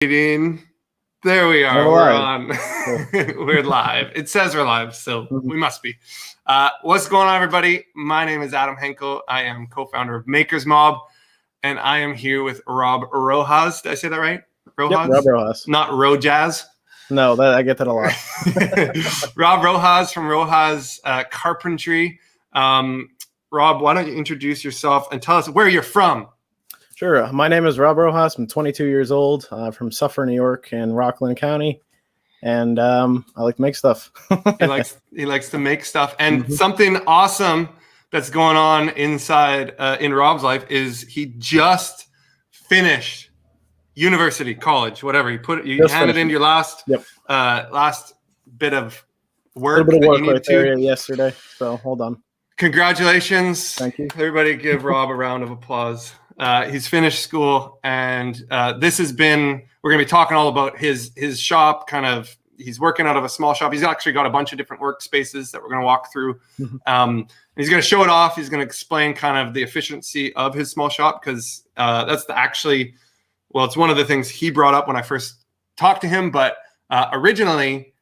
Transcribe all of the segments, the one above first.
There we are. We're on. We're live. It says we're live, so we must be. What's going on, everybody? My name is Adam Henkel. I am co-founder of Makers Mob, and I am here with Rob Rojas. Did I say that right? Rojas? Yep, Rob Rojas. Not Rojas. No, I get that a lot. Rob Rojas from Rojas Carpentry. Rob, why don't you introduce yourself and tell us where you're from? Sure. My name is Rob Rojas. I'm 22 years old, from Suffolk, New York, in Rockland County, and I like to make stuff. he likes to make stuff, and something awesome that's going on inside in Rob's life is he just finished university, college, whatever. You handed in your last last bit of work. A little bit of work right there yesterday. So hold on. Congratulations! Thank you. Everybody, give Rob a round of applause. He's finished school, and this has been, we're going to be talking all about his shop. Kind of, he's working out of a small shop. He's actually got a bunch of different workspaces that we're going to walk through. And he's going to show it off. He's going to explain kind of the efficiency of his small shop, because that's it's one of the things he brought up when I first talked to him. But originally,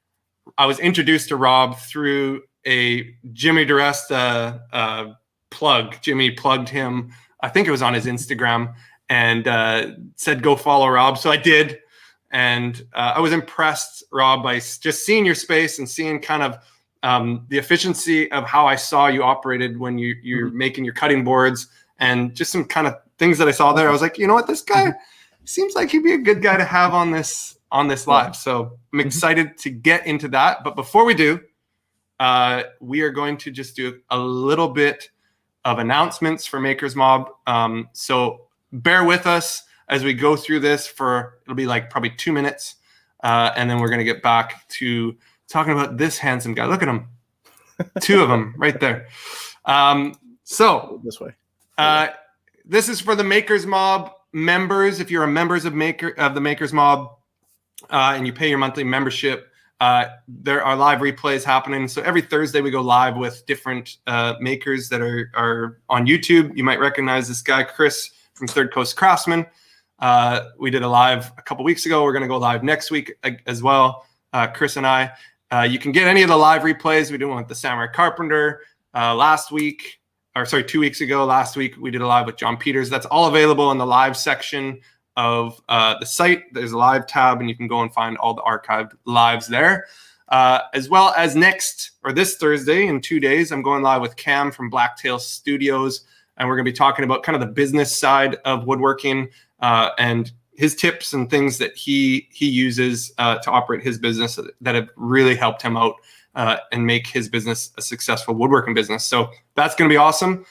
I was introduced to Rob through a Jimmy DeResta plug. Jimmy plugged him, I think it was on his Instagram, and said, go follow Rob. So I did. And I was impressed, Rob, by just seeing your space and seeing kind of the efficiency of how I saw you operated when you're making your cutting boards, and just some kind of things that I saw there. I was like, you know what, this guy seems like he'd be a good guy to have on this live. So I'm excited to get into that. But before we do, we are going to just do a little bit of announcements for Makers Mob. So bear with us as we go through this it'll be like probably 2 minutes. And then we're going to get back to talking about this handsome guy. Look at him. Two of them right there. So this way. This is for the Makers Mob members. If you're a members of the Makers Mob and you pay your monthly membership, there are live replays happening. So every Thursday we go live with different makers that are on YouTube. You might recognize this guy, Chris from Third Coast Craftsman. We did a live a couple weeks ago. We're going to go live next week as well, Chris and I. You can get any of the live replays. We did one with the Samurai Carpenter 2 weeks ago. Last week we did a live with John Peters. That's all available in the live section of the site. There's a live tab, and you can go and find all the archived lives there. As well as this Thursday in 2 days, I'm going live with Cam from Blacktail Studios, and we're going to be talking about kind of the business side of woodworking and his tips and things that he uses to operate his business that have really helped him out and make his business a successful woodworking business. So that's going to be awesome.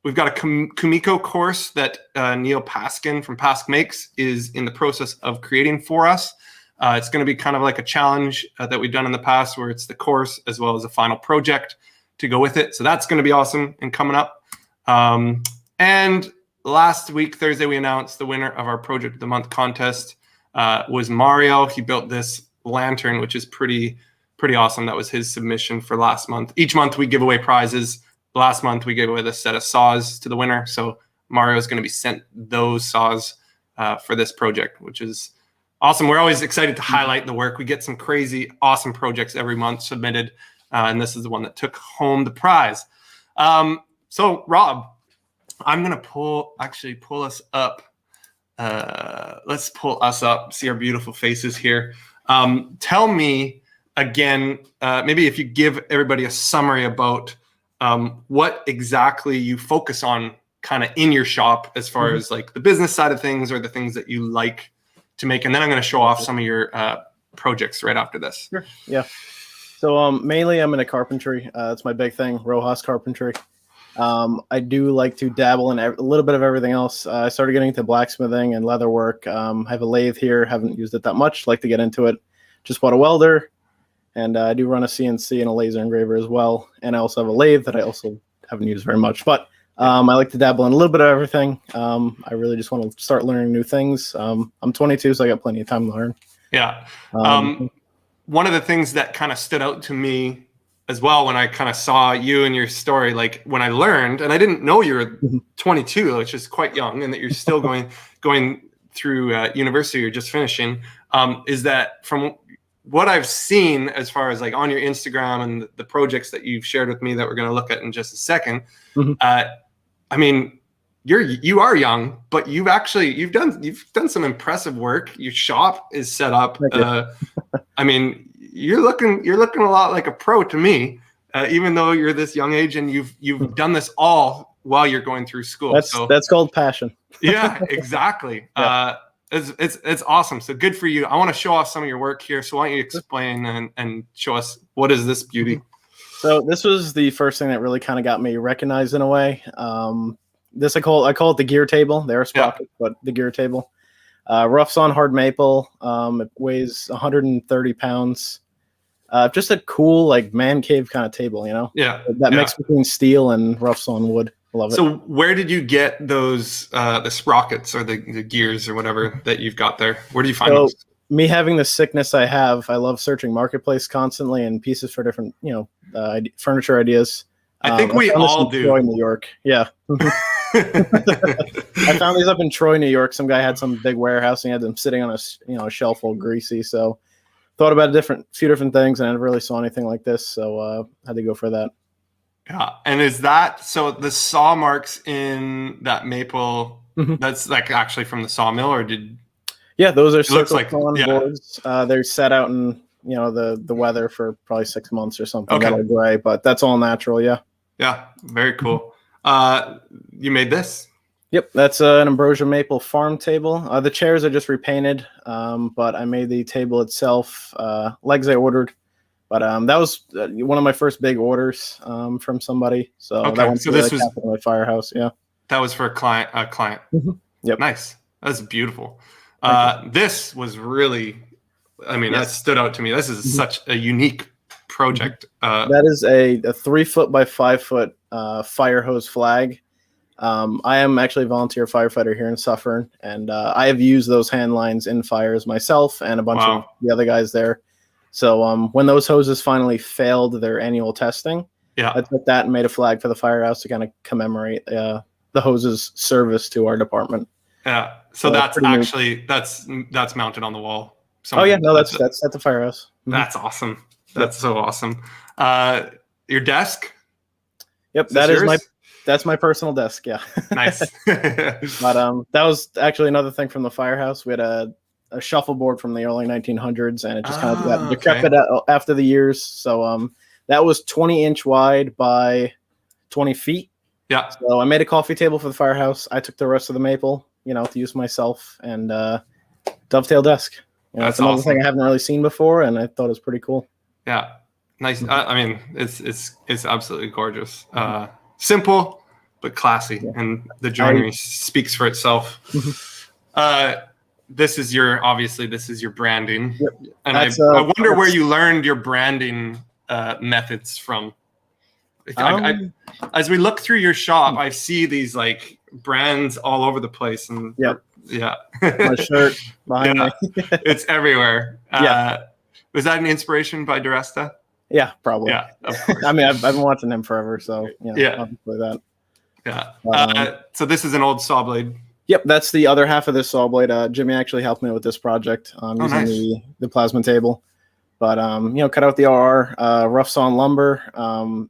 We've got a Kumiko course that Neil Paskin from Pask Makes is in the process of creating for us. It's going to be kind of like a challenge that we've done in the past, where it's the course as well as a final project to go with it. So that's going to be awesome and coming up. And last week, Thursday, we announced the winner of our Project of the Month contest was Mario. He built this lantern, which is pretty awesome. That was his submission for last month. Each month we give away prizes. Last month, we gave away the set of saws to the winner. So Mario is going to be sent those saws for this project, which is awesome. We're always excited to highlight the work. We get some crazy, awesome projects every month submitted. And this is the one that took home the prize. So Rob, I'm going to pull us up. Let's pull us up, see our beautiful faces here. Tell me again, maybe if you give everybody a summary about what exactly you focus on kind of in your shop as far as like the business side of things, or the things that you like to make. And then I'm going to show off some of your projects right after this. Sure. Yeah. So mainly I'm into carpentry. That's my big thing, Rojas Carpentry. I do like to dabble in a little bit of everything else. I started getting into blacksmithing and leather work. I have a lathe here. Haven't used it that much. Like to get into it. Just bought a welder. And I do run a CNC and a laser engraver as well. And I also have a lathe that I also haven't used very much. But I like to dabble in a little bit of everything. I really just want to start learning new things. I'm 22, so I got plenty of time to learn. Yeah. One of the things that kind of stood out to me as well when I kind of saw you and your story, like when I learned, and I didn't know you were 22, which is quite young, and that you're still going university or just finishing, is that from what I've seen as far as like on your Instagram and the projects that you've shared with me that we're going to look at in just a second, I mean, you are young, but you've done some impressive work. Your shop is set up. I mean, you're looking a lot like a pro to me, even though you're this young age and you've done this all while you're going through school. That's called passion. Yeah, exactly. It's awesome. So good for you. I want to show off some of your work here. So why don't you explain and show us what is this beauty? So this was the first thing that really kind of got me recognized in a way. I call it the gear table. They're a sprocket, but the gear table. Rough sawn hard maple. It weighs 130 pounds. Just a cool like man cave kind of table, you know? Yeah. That mix between steel and rough sawn wood. Love it. So where did you get those the sprockets or the gears or whatever that you've got there? Where do you find those? Me having the sickness I have, I love searching marketplace constantly and pieces for different, furniture ideas. I think we all do. Troy, New York. Yeah. I found these up in Troy, New York. Some guy had some big warehouse and he had them sitting on a shelf all greasy. So thought about few different things and I never really saw anything like this. So had to go for that. Yeah. And is that, so the saw marks in that maple, that's like actually from the sawmill or Yeah, those are boards. They're set out in the weather for probably 6 months or something. That'll gray, but that's all natural. Yeah. Yeah, very cool. You made this? Yep, that's an Ambrosia maple farm table. The chairs are just repainted, but I made the table itself. Legs I ordered, but that was one of my first big orders from somebody. So that went this was my firehouse. Yeah, that was for a client. Yep, nice. That's beautiful. This was really, that stood out to me. This is such a unique project. That is a 3 foot by 5 foot fire hose flag. I am actually a volunteer firefighter here in Suffern, and I have used those hand lines in fires myself and a bunch of the other guys there. So when those hoses finally failed their annual testing, I took that and made a flag for the firehouse to kind of commemorate the hoses service to our department. Yeah. So that's actually that's mounted on the wall. Somewhere. That's at the firehouse. That's awesome. That's so awesome. Your desk? Yep, that's my personal desk. Yeah. Nice. But that was actually another thing from the firehouse. We had a shuffleboard from the early 1900s, and it just kind of got decrepit after the years. So that was 20-inch wide by 20 feet. Yeah. So I made a coffee table for the firehouse. I took the rest of the maple, to use myself, and dovetail desk. That's another thing I haven't really seen before, and I thought it was pretty cool. Yeah. Nice. It's absolutely gorgeous. Simple but classy, and the joinery speaks for itself. This is your branding. Yep. And I wonder where you learned your branding methods from. As we look through your shop, I see these like brands all over the place, and my shirt behind me. It's everywhere. Was that an inspiration by DeResta? Yeah, probably. Yeah, I've been watching him forever, so obviously that. Yeah. So this is an old saw blade. Yep, that's the other half of this saw blade. Jimmy actually helped me with this project using the plasma table. But cut out the RR, rough sawn lumber.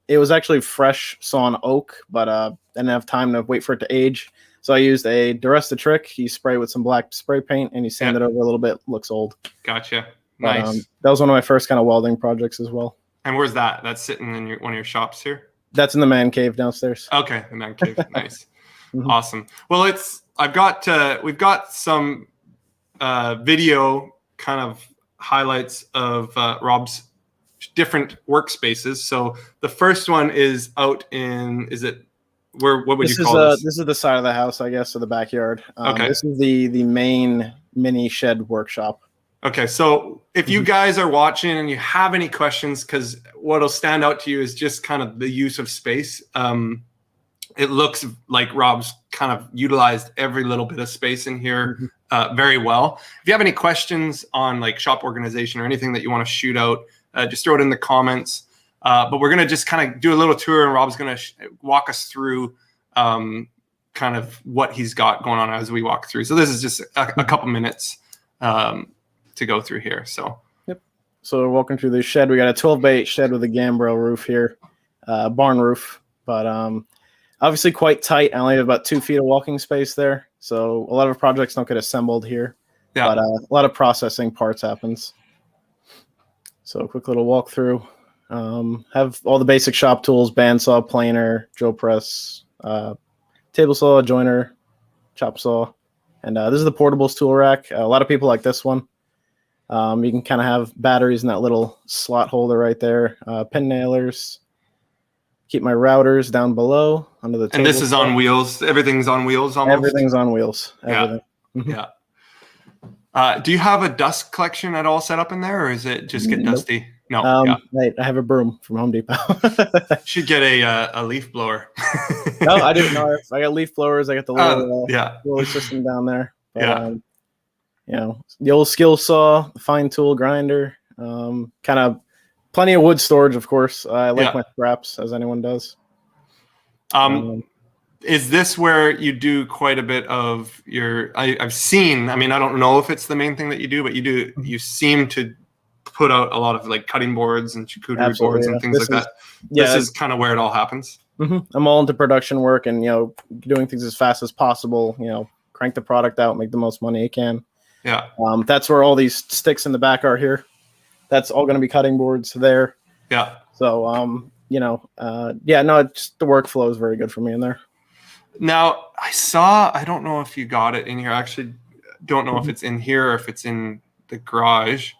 It was actually fresh sawn oak, but I didn't have time to wait for it to age. So I used a DeResta trick. You spray with some black spray paint and you sand it over a little bit. Looks old. Gotcha. Nice. That was one of my first kind of welding projects as well. And where's that? That's sitting in one of your shops here? That's in the man cave downstairs. Okay, the man cave. Nice. Awesome. Well, we've got some video kind of highlights of Rob's different workspaces. So the first one is out in, what would you call this? This is the side of the house, I guess, or the backyard. Okay. This is the main mini shed workshop. Okay, so if you guys are watching and you have any questions, because what'll stand out to you is just kind of the use of space. It looks like Rob's kind of utilized every little bit of space in here very well. If you have any questions on like shop organization or anything that you want to shoot out, just throw it in the comments. But we're going to just kind of do a little tour, and Rob's going to walk us through kind kind of what he's got going on as we walk through. So this is just a couple minutes to go through here. So. So we're walking through the shed. We got a 12x8 shed with a gambrel roof here, barn roof, but obviously quite tight. I only have about 2 feet of walking space there. So a lot of projects don't get assembled here, but a lot of processing parts happens. So a quick little walkthrough. Have all the basic shop tools: bandsaw, planer, drill press, table saw, joiner, chop saw. And this is the portables tool rack. A lot of people like this one. You can kind of have batteries in that little slot holder right there. Pin nailers. Keep my routers down below under the table. And this is on wheels. Everything's on wheels almost? Everything's on wheels. Everything. Yeah. Do you have a dust collection at all set up in there, or is it just get dusty? No. I have a broom from Home Depot. Should get a leaf blower. No, I didn't know. I got leaf blowers. I got the little roller system down there. But, the old skill saw, fine tool grinder, kind of plenty of wood storage, of course. I like my scraps, as anyone does. Is this where you do quite a bit of your? I've seen. I mean, I don't know if it's the main thing that you do, but you do. You seem to put out a lot of like cutting boards and charcuterie boards and things like that. This is kind of where it all happens. I'm all into production work and doing things as fast as possible. Crank the product out, make the most money you can. Yeah. That's where all these sticks in the back are here. That's all going to be cutting boards there. Yeah. So, it's the workflow is very good for me in there. Now, I don't know if you got it in here. I actually don't know if it's in here or if it's in the garage.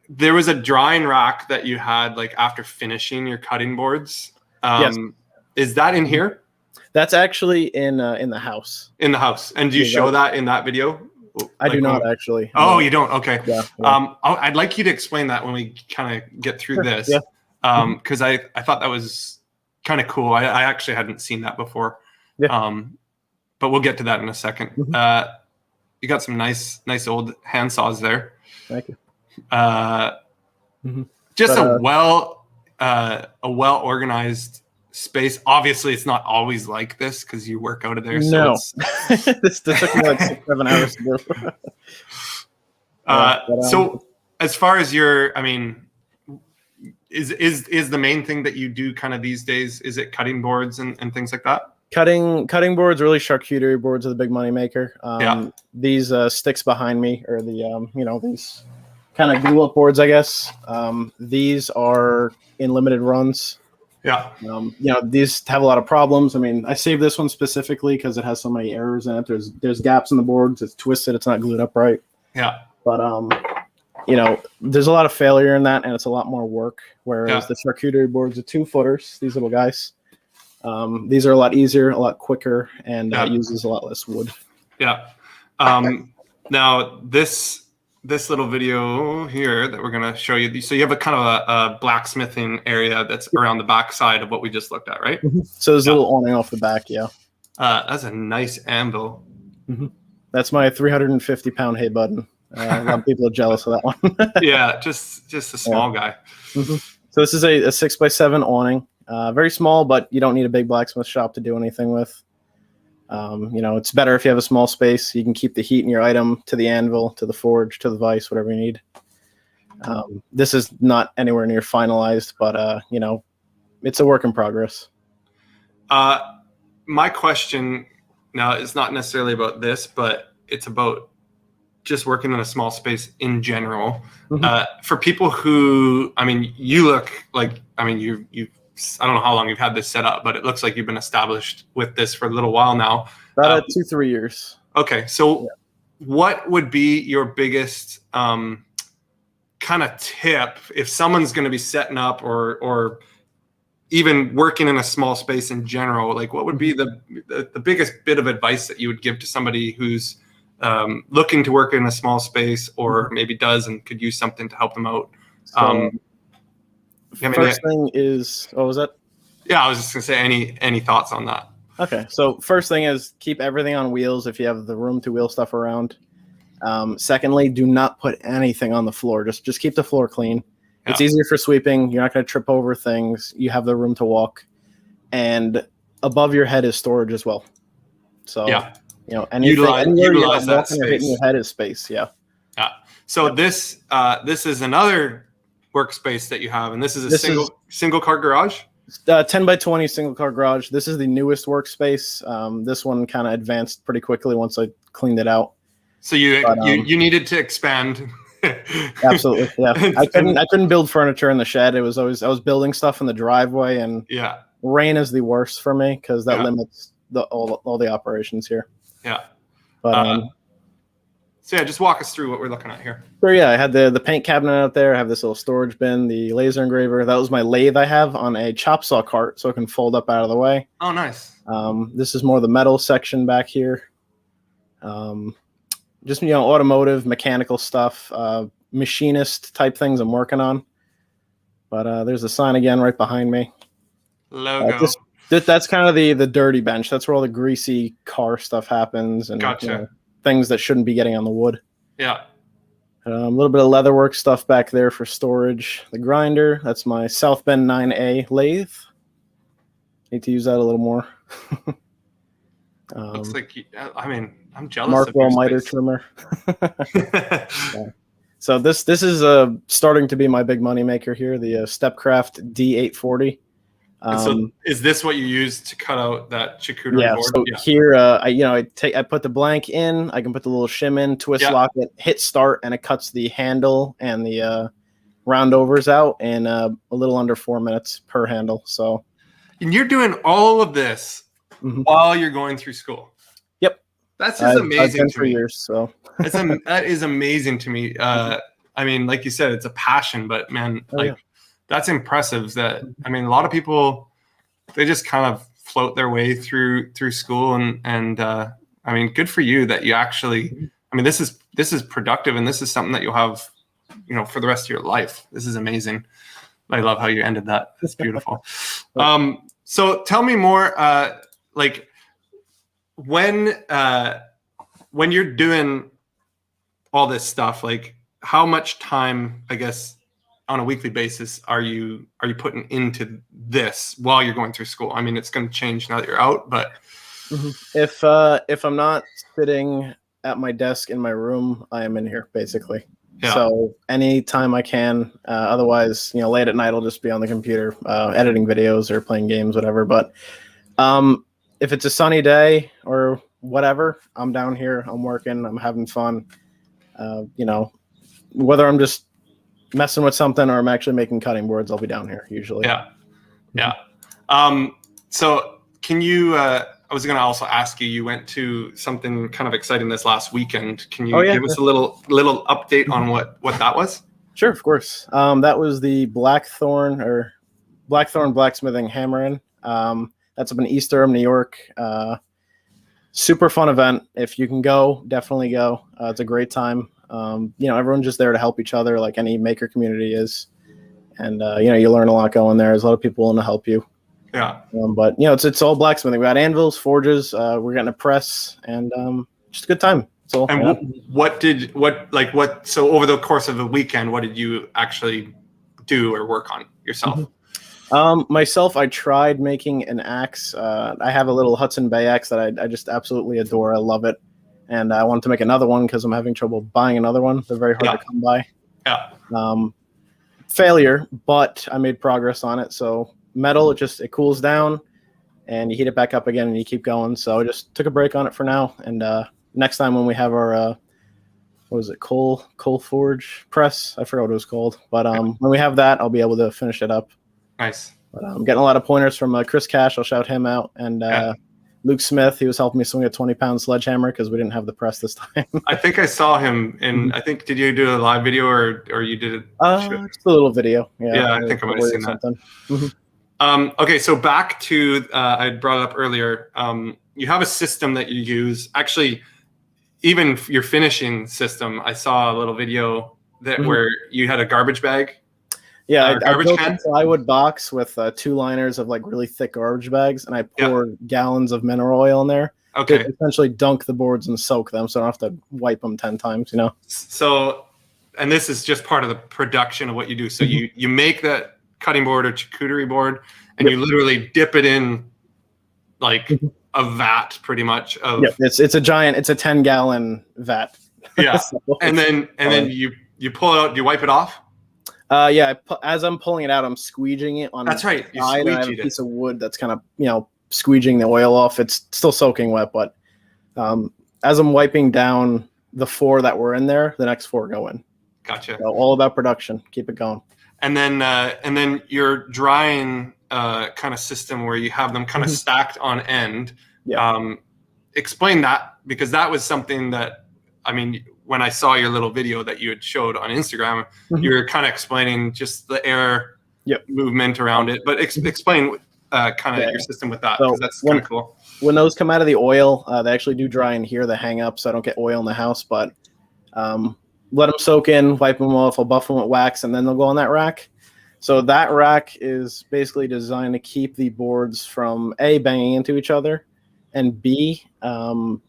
There was a drying rack that you had like after finishing your cutting boards. Yes. Is that in here? That's actually in the house. In the house. And do you show that in that video? I do not actually. Oh, you don't? Okay. Yeah. I'd like you to explain that when we kind of get through this. Yeah. Because I thought that was kind of cool. I actually hadn't seen that before. Yeah. But we'll get to that in a second. You got some nice old hand saws there. Thank you. Just a well organized space. Obviously, it's not always like this because you work out of there. No, this took me like 6-7 hours to do. So as far as is the main thing that you do kind of these days? Is it cutting boards and things like that? Cutting boards, really charcuterie boards are the big money maker. These sticks behind me are the these kind of glue up boards, I guess. These are in limited runs. Yeah. These have a lot of problems. I mean, I saved this one specifically because it has so many errors in it. There's gaps in the boards. It's twisted. It's not glued up right. Yeah. But there's a lot of failure in that, and it's a lot more work. Whereas the charcuterie boards are 2-footers. These little guys. These are a lot easier, a lot quicker, and uses a lot less wood. Yeah. Now this little video here that we're going to show you. So you have a kind of a blacksmithing area that's around the back side of what we just looked at, right? So there's a little awning off the back. Yeah. That's a nice anvil. That's my 350-pound hay button. A lot of people are jealous of that one. Yeah. Just a small guy. So this is a 6x7 awning. Very small, but you don't need a big blacksmith shop to do anything with. It's better if you have a small space. You can keep the heat in your item to the anvil, to the forge, to the vise, whatever you need. This is not anywhere near finalized, but it's a work in progress. My question now is not necessarily about this, but it's about just working in a small space in general. For people who, you look like, you've I don't know how long you've had this set up, but it looks like you've been established with this for a little while now. About 2-3 years. Okay. So what would be your biggest kind of tip if someone's going to be setting up or even working in a small space in general? Like what would be the biggest bit of advice that you would give to somebody who's looking to work in a small space or maybe does and could use something to help them out? First thing is, what was that? Yeah, I was just gonna say any thoughts on that. Okay, so first thing is keep everything on wheels if you have the room to wheel stuff around. Secondly, do not put anything on the floor. Just keep the floor clean. It's easier for sweeping. You're not going to trip over things. You have the room to walk. And above your head is storage as well. So yeah, anything anywhere you're not utilize that walking or hitting space. your head is space. Yeah. Yeah. So this is another workspace that you have, and this is a single car garage. 10 by 20 single car garage. This is the newest workspace. This one kind of advanced pretty quickly once I cleaned it out. So you needed to expand. Absolutely, yeah. I couldn't build furniture in the shed. I was building stuff in the driveway, and rain is the worst for me because that limits all the operations here. Yeah. But so yeah, just walk us through what we're looking at here. So yeah, I had the paint cabinet out there. I have this little storage bin, the laser engraver. That was my lathe I have on a chop saw cart, so it can fold up out of the way. Oh, nice. This is more the metal section back here. Just automotive, mechanical stuff, machinist type things I'm working on. But there's a sign again right behind me. Logo. That's kind of the dirty bench. That's where all the greasy car stuff happens, and gotcha. Things that shouldn't be getting on the wood. Yeah. A little bit of leatherwork stuff back there for storage. The grinder, that's my South Bend 9A lathe. Need to use that a little more. Looks like, I'm jealous. Markwell miter trimmer. Yeah. So this is starting to be my big money maker here, the Stepcraft D840. So is this what you use to cut out that charcuterie board? So here, I put the blank in. I can put the little shim in, twist lock it, hit start, and it cuts the handle and the roundovers out in a little under 4 minutes per handle. So, and you're doing all of this while you're going through school. Yep, that's just amazing. I've been for years, so that is amazing to me. Like you said, it's a passion, but man, that's impressive. That a lot of people, they just kind of float their way through school, and good for you that you actually. This is productive, and this is something that you'll have, for the rest of your life. This is amazing. I love how you ended that. It's beautiful. So tell me more. Like when you're doing all this stuff, like how much time, I guess, on a weekly basis are you putting into this while you're going through school? It's going to change now that you're out, but if I'm not sitting at my desk in my room, I am in here basically. Yeah. So anytime I can, otherwise, late at night I'll just be on the computer, editing videos or playing games, whatever. But if it's a sunny day or whatever, I'm down here, I'm working, I'm having fun. Whether I'm just messing with something or I'm actually making cutting boards, I'll be down here usually. Yeah. So can you, I was going to also ask you, you went to something kind of exciting this last weekend. Can you give us a little update on what that was? Sure, of course. That was the Blackthorn Blacksmithing Hammer-In. That's up in East Durham, New York. Super fun event. If you can go, definitely go. It's a great time. Everyone's just there to help each other, like any maker community is. And, you learn a lot going there. There's a lot of people willing to help you. Yeah. But, it's all blacksmithing. We got anvils, forges. We're getting a press, and just a good time. So, and so over the course of the weekend, what did you actually do or work on yourself? Myself, I tried making an axe. I have a little Hudson Bay axe that I just absolutely adore. I love it. And I wanted to make another one because I'm having trouble buying another one. They're very hard to come by. Yeah. Failure, but I made progress on it. So metal, it cools down, and you heat it back up again, and you keep going. So I just took a break on it for now. And next time when we have our coal forge press, I forgot what it was called. But when we have that, I'll be able to finish it up. Nice. But I'm getting a lot of pointers from Chris Cash. I'll shout him out. And Luke Smith, he was helping me swing a 20-pound sledgehammer because we didn't have the press this time. I think I saw him in. I think did you do a live video or you did it? Just a little video. Yeah, I think I might have seen that. Okay, so back to I brought it up earlier. You have a system that you use. Actually, even your finishing system. I saw a little video where you had a garbage bag. Yeah, I built a plywood box with 2 liners of like really thick garbage bags, and I poured gallons of mineral oil in there. Okay. To essentially dunk the boards and soak them, so I don't have to wipe them 10 times. So, and this is just part of the production of what you do. So you make that cutting board or charcuterie board, and you literally dip it in like a vat pretty much of. Yeah, it's a giant. It's a 10-gallon vat. Yeah, So and then you pull it out. Do you wipe it off? Yeah, as I'm pulling it out, I'm squeegeeing it on That's right. the You side, and I have a squeegeed piece it. of wood that's kind of, squeegeeing the oil off. It's still soaking wet, but as I'm wiping down the 4 that were in there, the next 4 go in. Gotcha. So all about production. Keep it going. And then your drying kind of system where you have them kind of stacked on end. Yeah. Explain that, because that was something that, I mean, when I saw your little video that you had showed on Instagram, you were kind of explaining just the air movement around it. But explain kind of your system with that, because that's kind of cool. When those come out of the oil, they actually do dry in here. They hang up so I don't get oil in the house. But let them soak in, wipe them off. I'll buff them with wax, and then they'll go on that rack. So that rack is basically designed to keep the boards from A, banging into each other, and B,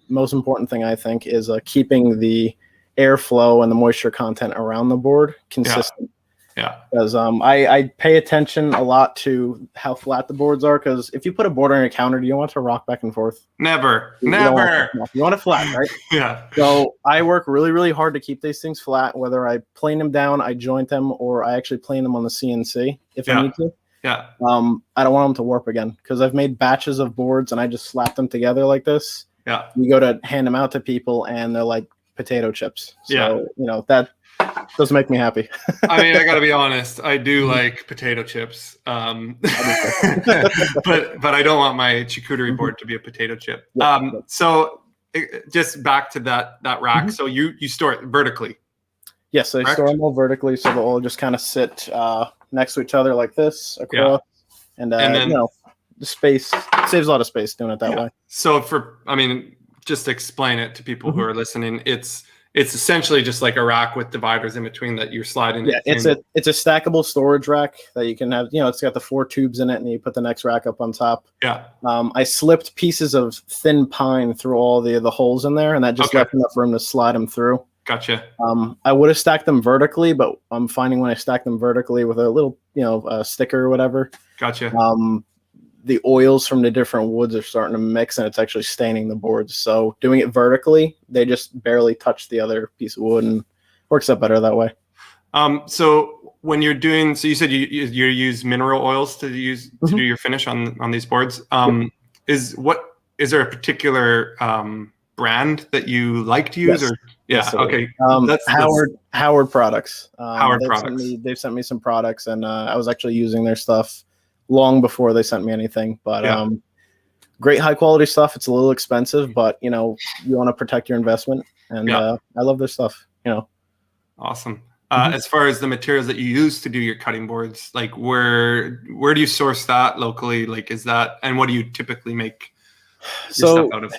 most important thing I think is keeping the airflow and the moisture content around the board consistent. Yeah. Because I pay attention a lot to how flat the boards are, because if you put a board on your counter, do you want it to rock back and forth? Never. You want it flat, right? Yeah. So I work really, really hard to keep these things flat, whether I plane them down, I joint them, or I actually plane them on the CNC if I need to. Yeah. I don't want them to warp again, because I've made batches of boards and I just slap them together like this. Yeah. You go to hand them out to people and they're like potato chips. So, that doesn't make me happy. I mean, I got to be honest. I do like potato chips, but I don't want my charcuterie board to be a potato chip. So just back to that rack. So you store it vertically. Yes, I store them all vertically, so they'll all just kind of sit next to each other like this across, and then the space saves a lot of space doing it that way. So just explain it to people who are listening. It's essentially just like a rack with dividers in between that you're sliding. Yeah, it's a stackable storage rack that you can have. It's got the 4 tubes in it, and you put the next rack up on top. Yeah. I slipped pieces of thin pine through all the holes in there, and that just left enough room to slide them through. Gotcha. I would have stacked them vertically, but I'm finding when I stack them vertically with a little, sticker or whatever. Gotcha. The oils from the different woods are starting to mix, and it's actually staining the boards. So doing it vertically, they just barely touch the other piece of wood, and works out better that way. So when you're doing, so you said you use mineral oils to do your finish on these boards. Is there a particular brand that you like to use? Yes. Or okay. Howard products. They've sent me some products, and I was actually using their stuff long before they sent me anything. But great high quality stuff. It's a little expensive, but you want to protect your investment, and I love their stuff. Awesome. As far as the materials that you use to do your cutting boards, like where do you source that locally? Like, is that, and what do you typically make your stuff out of?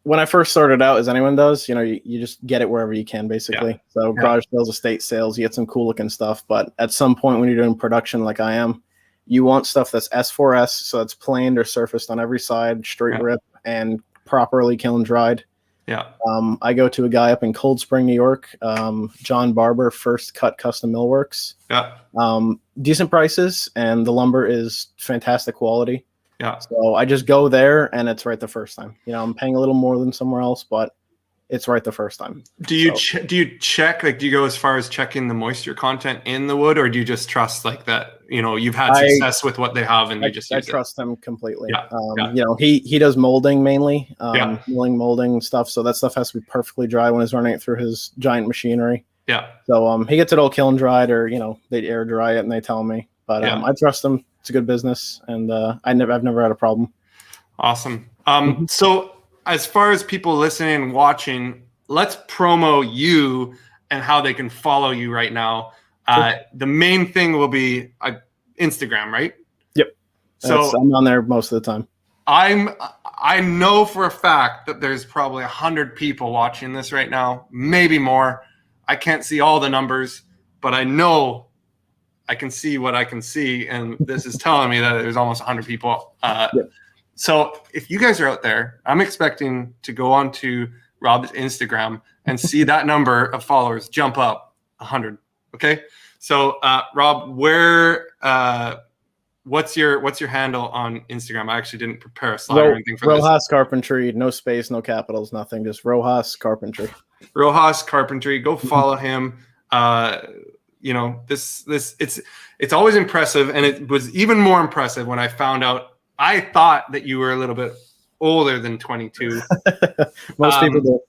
When I first started out, as anyone does, you just get it wherever you can, basically. So garage sales, estate sales, you get some cool looking stuff. But at some point when you're doing production like I am, you want stuff that's S4S, so it's planed or surfaced on every side, straight rip, and properly kiln dried. Yeah. I go to a guy up in Cold Spring, New York, John Barber, First Cut Custom Millworks. Yeah. Decent prices, and the lumber is fantastic quality. Yeah. So I just go there, and it's right the first time. I'm paying a little more than somewhere else, but it's right the first time. Do you check, like, do you go as far as checking the moisture content in the wood, or do you just trust like that? You've had success with what they have, and I trust them completely. Yeah. He does molding mainly, milling, molding stuff. So that stuff has to be perfectly dry when he's running it through his giant machinery. Yeah. So he gets it all kiln dried, or they air dry it and they tell me. But I trust them. It's a good business, and I've never had a problem. Awesome. So as far as people listening and watching, let's promo you and how they can follow you right now. Sure. The main thing will be Instagram, right? Yep. So I'm on there most of the time. I know for a fact that there's probably 100 people watching this right now, maybe more. I can't see all the numbers, but I know I can see what I can see, and this is telling me that there's almost 100 people. So if you guys are out there, I'm expecting to go on to Rob's Instagram and see that number of followers jump up 100. Okay. So Rob, where what's your handle on Instagram? I actually didn't prepare a slide or anything for this. Rojas Carpentry, no space, no capitals, nothing, just Rojas Carpentry. Rojas Carpentry, go follow him. You know, this it's always impressive, and it was even more impressive when I found out. I thought that you were a little bit older than 22. Most people do.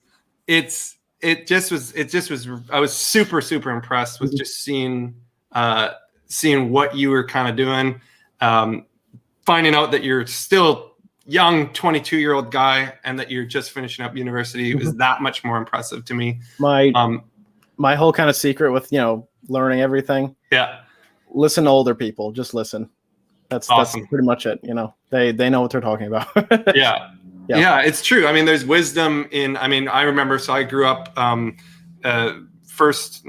It just was. I was super impressed with just seeing what you were kind of doing, finding out that you're still young 22-year-old guy and that you're just finishing up university was that much more impressive to me. My whole kind of secret with, you know, learning everything. Yeah. Listen to older people. Just listen. That's awesome. That's pretty much it. You know, they know what they're talking about. Yeah. Yeah, it's true. I mean, there's wisdom in, I mean, I remember, so I grew up, not the first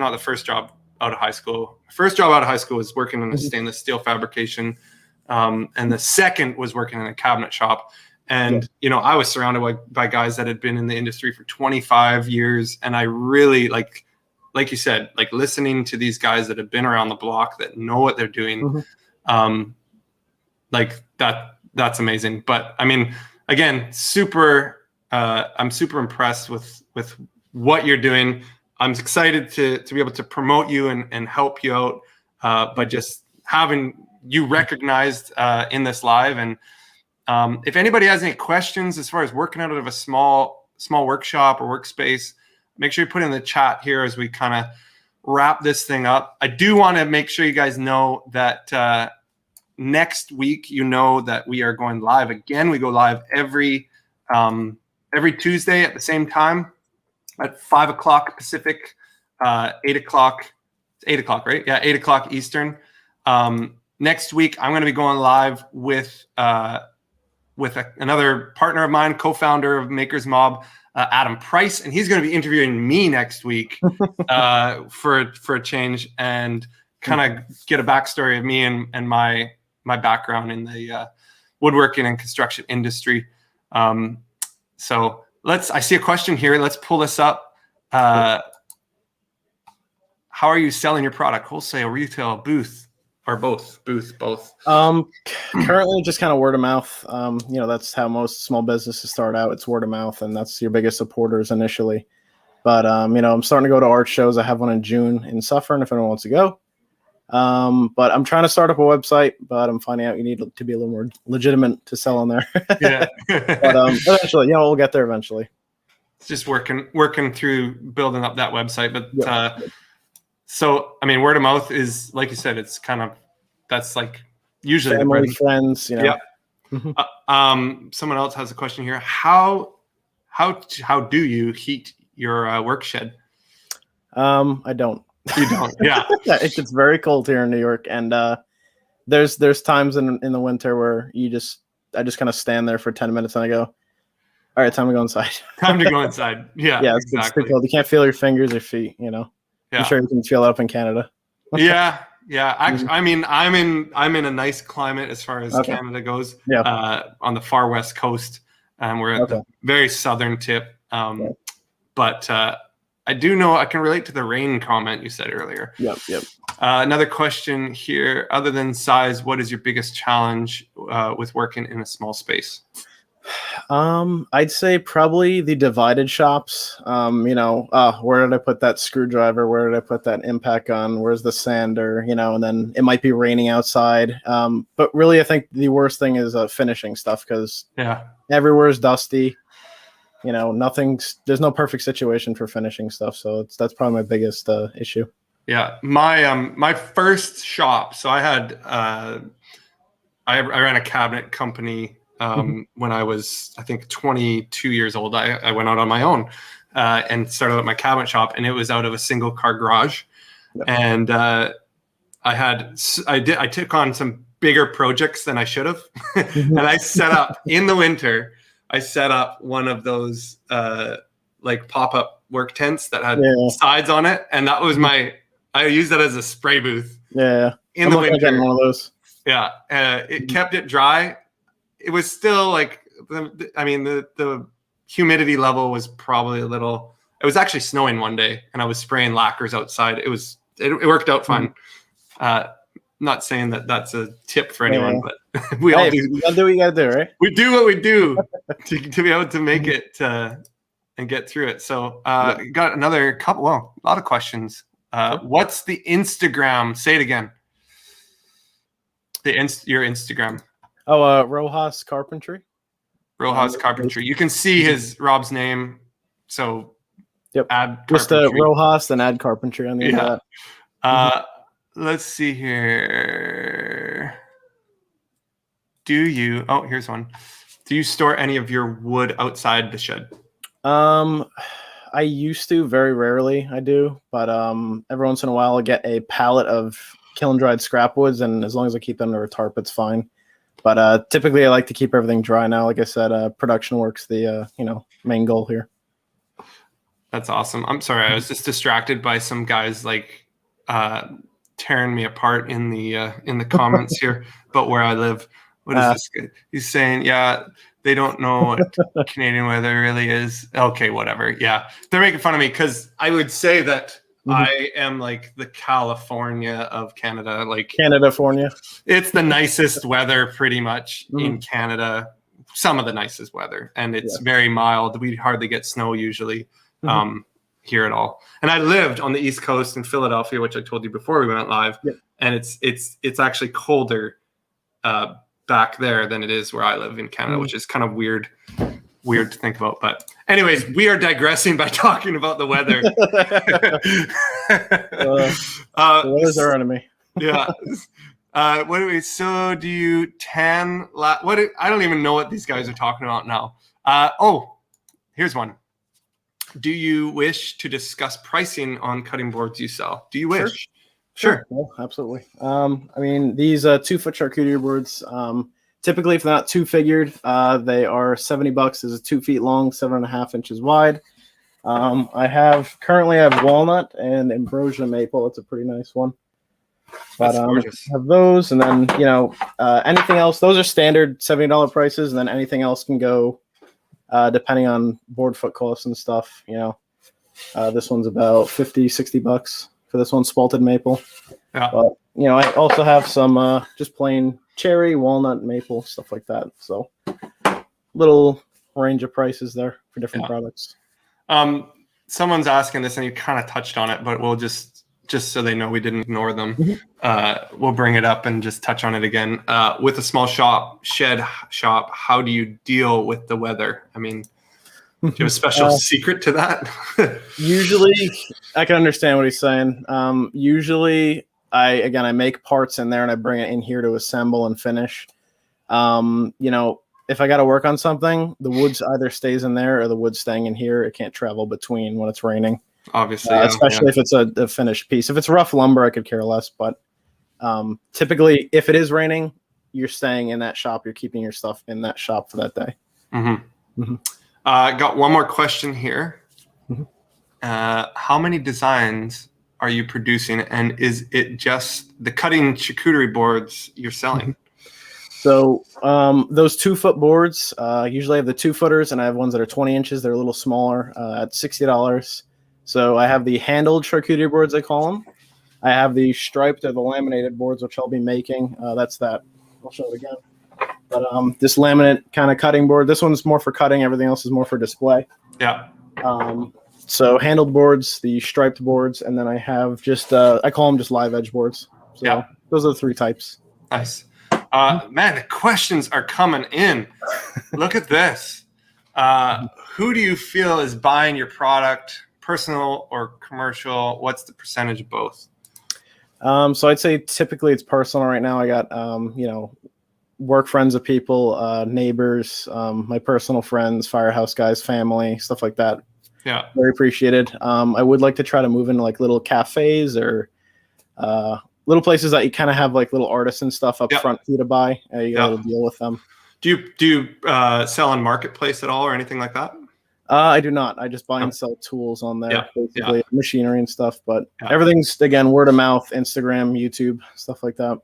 job out of high school. First job out of high school was working in a stainless steel fabrication. And the second was working in a cabinet shop. And, you know, I was surrounded by guys that had been in the industry for 25 years. And I really, like you said, like listening to these guys that have been around the block that know what they're doing, like that's amazing. But I mean, again, I'm super impressed with what you're doing. I'm excited to be able to promote you and help you out by just having you recognized in this live. And if anybody has any questions as far as working out of a small workshop or workspace, make sure you put in the chat here as we kind of wrap this thing up. I do want to make sure you guys know that next week, you know that we are going live again. We go live every Tuesday at the same time at 5 o'clock Pacific, 8 o'clock, right? Yeah, 8 o'clock Eastern. Next week, I'm going to be going live with another partner of mine, co-founder of Maker's Mob, Adam Price, and he's going to be interviewing me next week for a change and kind of get a backstory of me and my background in the woodworking and construction industry. So I see a question here. Let's pull this up. How are you selling your product? Wholesale, retail, booth? Or both? Both. Currently, just kind of word of mouth. You know, that's how most small businesses start out. It's word of mouth, and that's your biggest supporters initially. But you know, I'm starting to go to art shows. I have one in June in Suffern if anyone wants to go. But I'm trying to start up a website, but I'm finding out you need to be a little more legitimate to sell on there. Yeah. But eventually, you know, we'll get there eventually. It's just working through building up that website, but. So, I mean, word of mouth is, like you said, it's kind of, that's like usually family, friends, you know. Yeah. Someone else has a question here. How do you heat your work shed? I don't. You don't? Yeah. It's very cold here in New York, and there's times in the winter where I just kind of stand there for 10 minutes and I go, all right, time to go inside. Time to go inside. Yeah. Yeah, exactly. it's too cold. You can't feel your fingers or feet, you know. Yeah. I'm sure you can feel it up in Canada. Yeah. Actually, I mean, I'm in a nice climate as far as Canada goes. Yeah. On the far west coast, we're at the very southern tip. But I do know I can relate to the rain comment you said earlier. Yep. Another question here. Other than size, what is your biggest challenge with working in a small space? I'd say probably the divided shops. You know, where did I put that screwdriver? Where did I put that impact gun? Where's the sander? You know, and then it might be raining outside. But really, I think the worst thing is finishing stuff because everywhere is dusty. You know, there's no perfect situation for finishing stuff. So that's probably my biggest issue. Yeah, my first shop. So I had I ran a cabinet company. When I was, I think, 22 years old, I went out on my own and started up my cabinet shop, and it was out of a single car garage. Yep. And I took on some bigger projects than I should have. And I set up in the winter, I set up one of those like pop-up work tents that had sides on it. And that was I used that as a spray booth. Yeah. In the winter. Getting one of those. Yeah. It kept it dry. It was still like, the humidity level was probably a little, it was actually snowing one day and I was spraying lacquers outside. It worked out fine. not saying that that's a tip for anyone, but we all do. You gotta do what you gotta do, right? We do what we do to be able to make it and get through it. So got another couple, well, a lot of questions. Sure. What's the Instagram? Say it again. Your Instagram. Oh, Rojas Carpentry. Rojas Carpentry. You can see Rob's name. So add just Rojas, then add Carpentry on the end of that. Let's see here. Here's one. Do you store any of your wood outside the shed? I used to, very rarely I do, but every once in a while I get a pallet of kiln dried scrap woods, and as long as I keep it under a tarp, it's fine. But typically I like to keep everything dry now. Like I said, production work's the main goal here. That's awesome. I'm sorry, I was just distracted by some guys like tearing me apart in the comments here about where I live. What is this guy? He's saying, yeah, they don't know what Canadian weather really is. Okay, whatever. Yeah, they're making fun of me because I would say that I am like the California of Canada. Like Canada-fornia. It's the nicest weather pretty much in Canada. Some of the nicest weather. And it's very mild. We hardly get snow usually here at all. And I lived on the East Coast in Philadelphia, which I told you before we went live. And it's actually colder back there than it is where I live in Canada, which is kind of weird to think about. But anyways, we are digressing by talking about the weather. The weather's our enemy. Yeah. So do you tan? I don't even know what these guys are talking about now. Here's one. Do you wish to discuss pricing on cutting boards you sell? Do you wish? Sure. Well, absolutely. I mean, these 2-foot charcuterie boards, typically if they're not two figured, they are $70. Is 2 feet long, 7.5 inches wide. I currently have walnut and ambrosia maple. It's a pretty nice one. But I have those, and then anything else. Those are standard $70 prices, and then anything else can go depending on board foot costs and stuff. This one's about $50-$60 for this one, spalted maple. Yeah. But I also have some just plain cherry, walnut, maple, stuff like that. So little range of prices there for different products. Someone's asking this, and you kind of touched on it, but we'll just so they know we didn't ignore them. We'll bring it up and just touch on it again. With a small shed shop, how do you deal with the weather? I mean, do you have a special secret to that? Usually, I can understand what he's saying. Usually, I make parts in there and I bring it in here to assemble and finish. If I got to work on something, the wood either stays in there or the wood's staying in here. It can't travel between when it's raining. Obviously, especially if it's a finished piece. If it's rough lumber, I could care less. But typically, if it is raining, you're staying in that shop. You're keeping your stuff in that shop for that day. Got one more question here. How many designs are you producing, and is it just the cutting charcuterie boards you're selling? So those 2-foot boards, usually I have the 2-footers, and I have ones that are 20 inches. They're a little smaller at $60. So I have the handled charcuterie boards, I call them. I have the striped or the laminated boards, which I'll be making. That's that. I'll show it again. But this laminate kind of cutting board, this one's more for cutting. Everything else is more for display. Yeah. So handled boards, the striped boards, and then I have just, I call them just live edge boards. So those are the 3 types. Nice. Man, the questions are coming in. Look at this. Who do you feel is buying your product? Personal or commercial? What's the percentage of both? So I'd say typically it's personal right now. I got, work friends of people, neighbors, my personal friends, firehouse guys, family, stuff like that. Yeah. Very appreciated. I would like to try to move into like little cafes or little places that you kind of have like little artisan stuff up front for you to buy. You got to deal with them. Do you sell on Marketplace at all or anything like that? I do not. I just buy and sell tools on there, basically machinery and stuff. But everything's, again, word of mouth, Instagram, YouTube, stuff like that.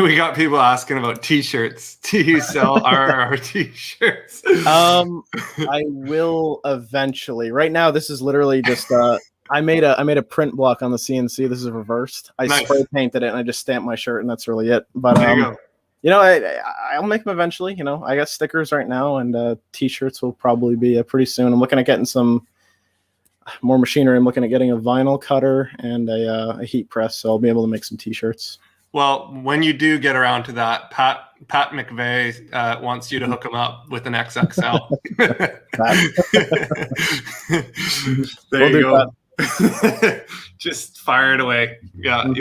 We got people asking about T-shirts. Do you sell our T-shirts? I will eventually. Right now, this is literally just I made a print block on the CNC. This is reversed. I Nice. spray painted it and I just stamped my shirt, and that's really it. But There you go. I'll make them eventually. I got stickers right now, and t-shirts will probably be pretty soon. I'm looking at getting some more machinery. I'm looking at getting a vinyl cutter and a heat press, so I'll be able to make some t-shirts. Well, when you do get around to that, Pat McVeigh wants you to hook him up with an XXL. There you go. Just fire it away. Yeah,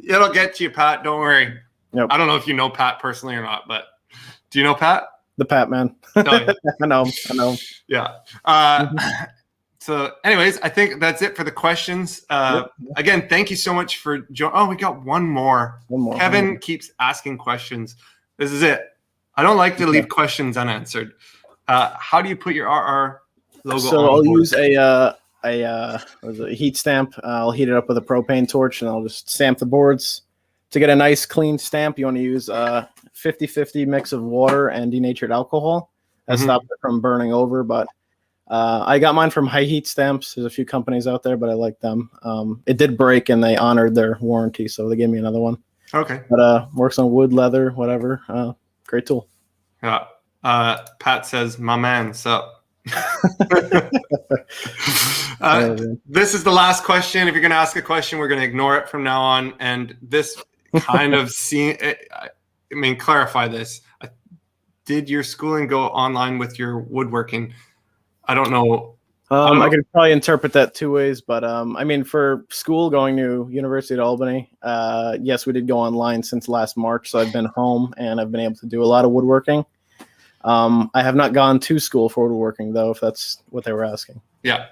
it'll get to you, Pat. Don't worry. Yep. I don't know if you know Pat personally or not, but do you know Pat? The Pat man. Oh, yeah. I know. Yeah. So anyways, I think that's it for the questions. Again, thank you so much for joining. Oh, we got one more. Kevin keeps asking questions. This is it. I don't like to leave questions unanswered. How do you put your RR logo So on I'll board? use a heat stamp. I'll heat it up with a propane torch, and I'll just stamp the boards. To get a nice clean stamp, you want to use a 50-50 mix of water and denatured alcohol. That stops it from burning over, but I got mine from High Heat Stamps. There's a few companies out there, but I like them. It did break, and they honored their warranty, so they gave me another one. Okay. But works on wood, leather, whatever. Great tool. Yeah. Pat says, "My man, sup." This is the last question. If you're going to ask a question, we're going to ignore it from now on. And this kind of clarify this. Did your schooling go online with your woodworking? I don't know. I could probably interpret that two ways, but for school, going to University of Albany, yes, we did go online since last March. So I've been home and I've been able to do a lot of woodworking. I have not gone to school for woodworking, though, if that's what they were asking. Yeah.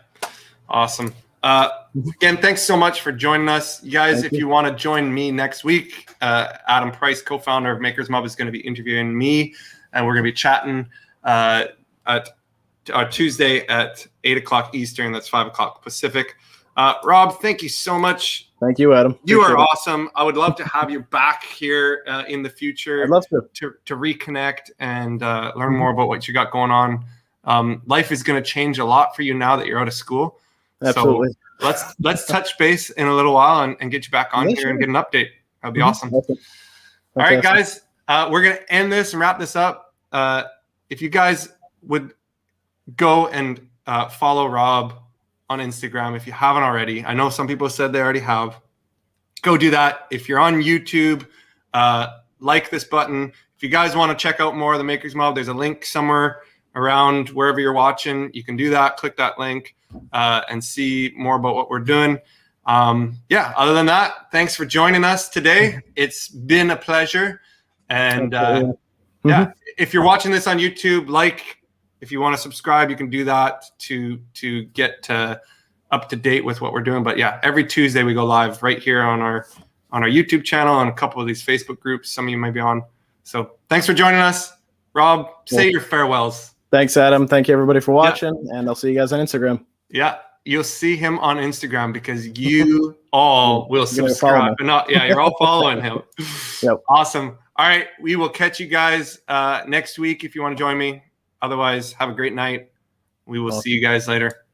Awesome. Again, thanks so much for joining us. You guys, if you want to join me next week, Adam Price, co-founder of Maker's Mob, is going to be interviewing me, and we're going to be chatting at Tuesday at 8 o'clock Eastern. That's 5 o'clock Pacific. Rob, thank you so much. Thank you, Adam. You are awesome. I would love to have you back here in the future. I'd love to reconnect and learn more about what you got going on. Life is going to change a lot for you now that you're out of school. Absolutely. So let's touch base in a little while and get you back on here and get an update. That'd be awesome. All right, guys, we're going to end this and wrap this up. If you guys would go and follow Rob on Instagram if you haven't already. I know some people said they already have. Go do that. If you're on YouTube, like this button. If you guys want to check out more of the Maker's Mob, there's a link somewhere around wherever you're watching. You can do that. Click that link and see more about what we're doing. Other than that, thanks for joining us today. It's been a pleasure. And if you're watching this on YouTube, if you want to subscribe, you can do that to get up to date with what we're doing. But yeah, every Tuesday we go live right here on our YouTube channel and a couple of these Facebook groups. Some of you might be on. So thanks for joining us. Rob, say your farewells. Thanks, Adam. Thank you, everybody, for watching. And I'll see you guys on Instagram. Yeah, you'll see him on Instagram because you all will subscribe. You're all following him. Yep. Awesome. All right, we will catch you guys next week if you want to join me. Otherwise, have a great night. We will see you guys later.